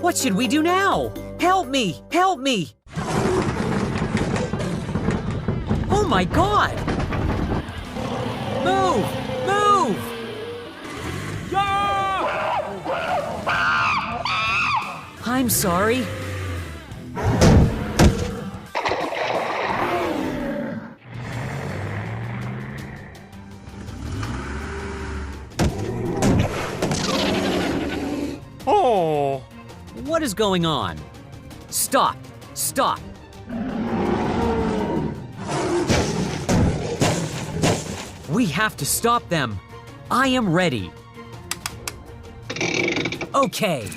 What should we do now? Help me! Help me! Oh my God! Move! Move! Yeah! I'm sorry. Oh! What is going on? Stop! Stop! We have to stop them. I am ready. Okay.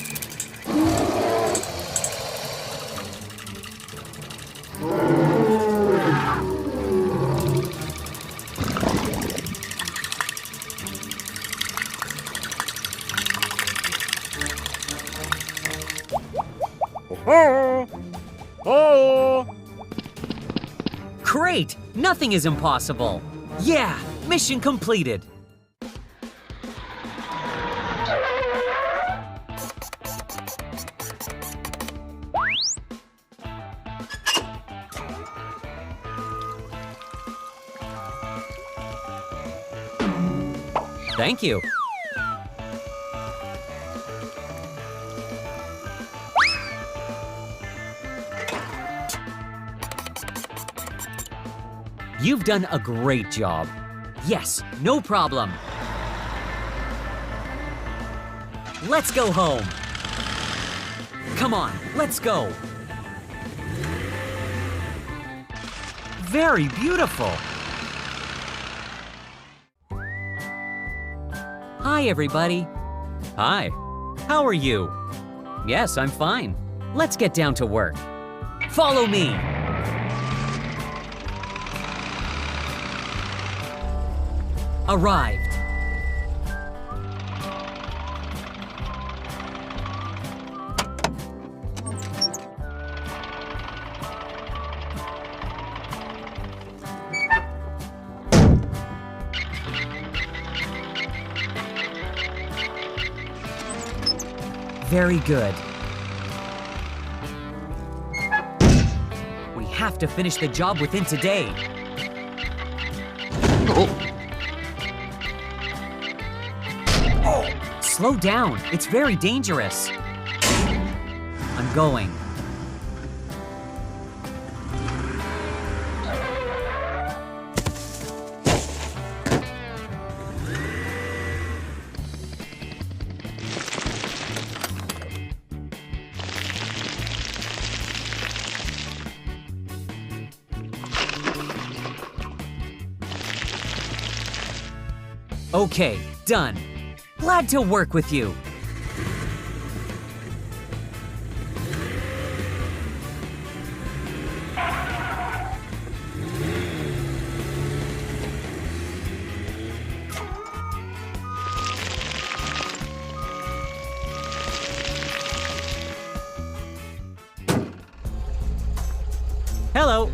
Oh! Oh! Great! Nothing is impossible. Yeah! Mission completed. Thank you. You've done a great job. Yes, no problem. Let's go home. Come on, let's go. Very beautiful. Hi, everybody. Hi. How are you? Yes, I'm fine. Let's get down to work. Follow me. Arrived. Very good. We have to finish the job within today. Slow down. It's very dangerous. I'm going. Okay, done. Glad to work with you. Hello.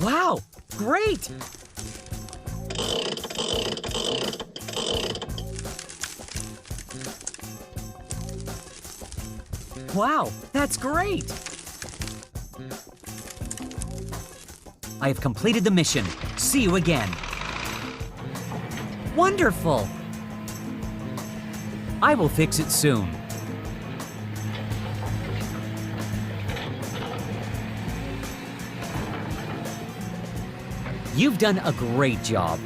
Wow, great! Wow, that's great! I have completed the mission. See you again. Wonderful! I will fix it soon. You've done a great job.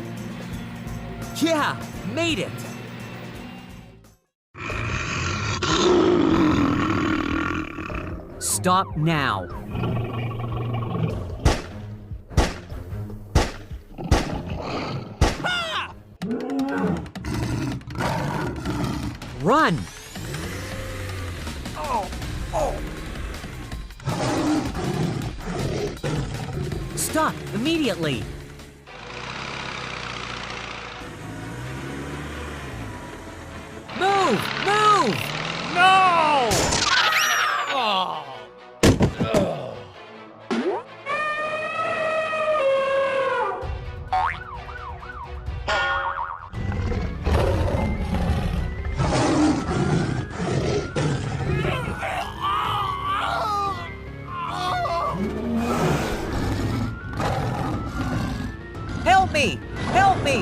Yeah, made it! Stop now. Ah! Run! Oh! Oh! Stop immediately! Move! Move! No! Oh! Ugh. Help me! Help me!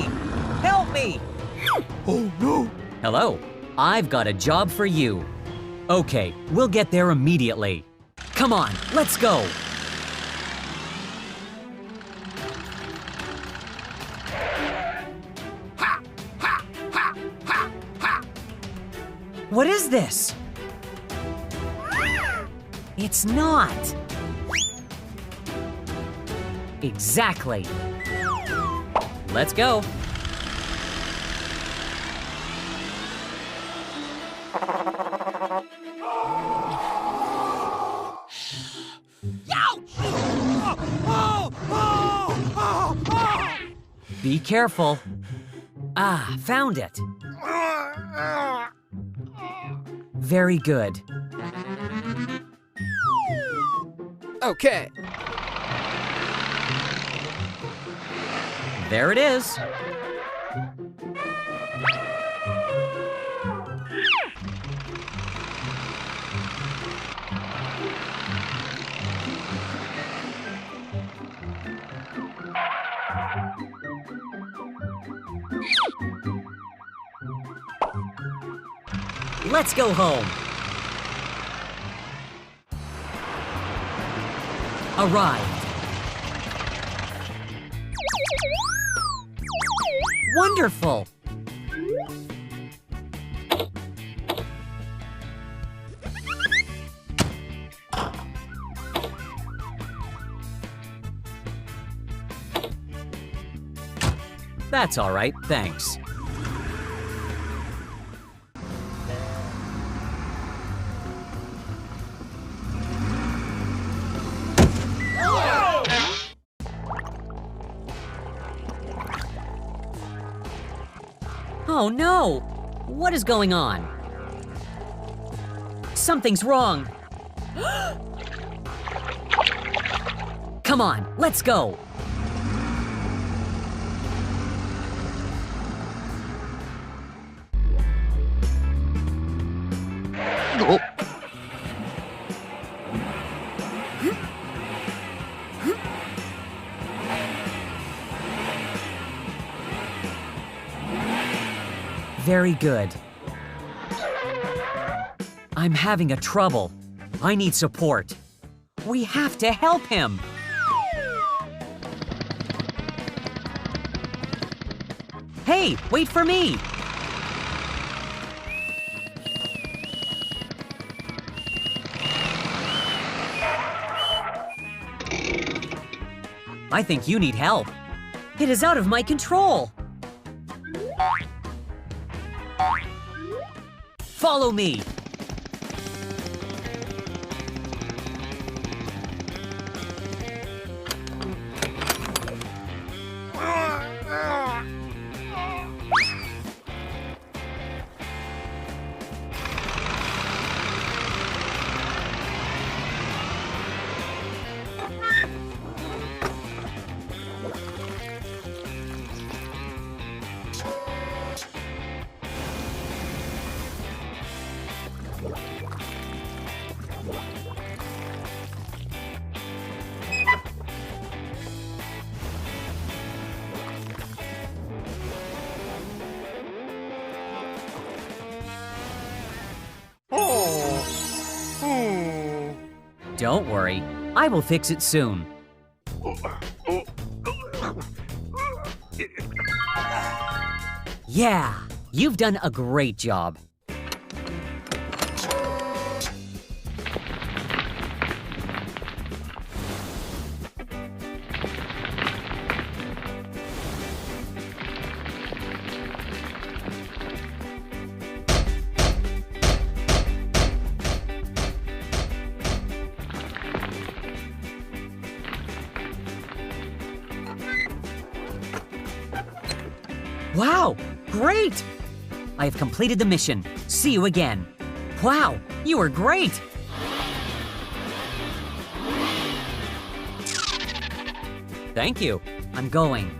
Help me! Oh no! Hello, I've got a job for you. Okay, we'll get there immediately. Come on, let's go! What is this? It's not. Exactly. Let's go. Be careful. Ah, found it. Very good. Okay. There it is. Let's go home. Arrived. Wonderful. That's all right, thanks. Oh no! What is going on? Something's wrong. Come on, let's go. Very good. I'm having a trouble. I need support. We have to help him. Hey, wait for me. I think you need help. It is out of my control. Follow me. Don't worry, I will fix it soon. Yeah, you've done a great job. Wow, great! I have completed the mission. See you again. Wow, you were great! Thank you. I'm going.